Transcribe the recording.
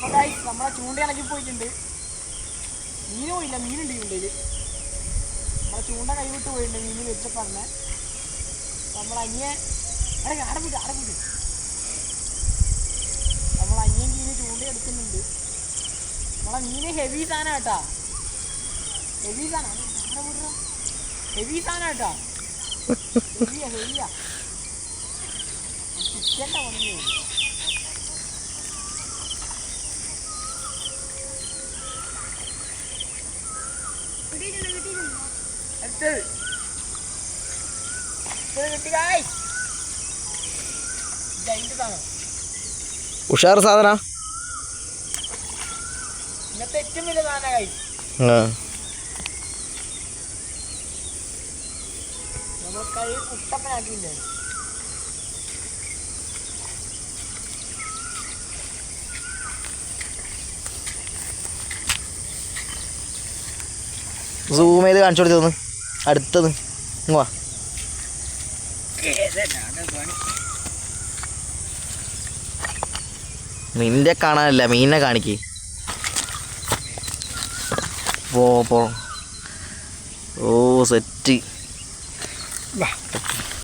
നമ്മളെ ചൂണ്ട ഇളക്കി പോയിട്ടുണ്ട്. മീനും പോയില്ല, മീനുണ്ട് ചൂണ്ടയിൽ. നമ്മളെ ചൂണ്ട കൈവിട്ട് പോയിട്ടുണ്ട് മീൻ വെച്ച പറഞ്ഞ. നമ്മളനിയെ അടപ്പിട്ട് നമ്മളനിയൻ മീന് ചൂണ്ട എടുക്കുന്നുണ്ട്. നമ്മളെ മീന് ഹെവി സാധനം കേട്ടാ, ഹെവി സാധനം കേട്ടാ, ഹെവിയാ ചിക്കൻ്റെ വന്നു. ഉഷാർ സാധന ഇന്നത്തെ ഏറ്റവും വലിയ സാധന കൈ. നമ്മൾ കൈ കുട്ടപ്പനാക്കിയില്ലേ. സൂം ചെയ്ത് കാണിച്ചു കൊടുത്തു അടുത്തത്. വാ മീനിൻ്റെ കാണാനല്ല, മീനിനെ കാണിക്ക്. പോ ഓ സെറ്റ്.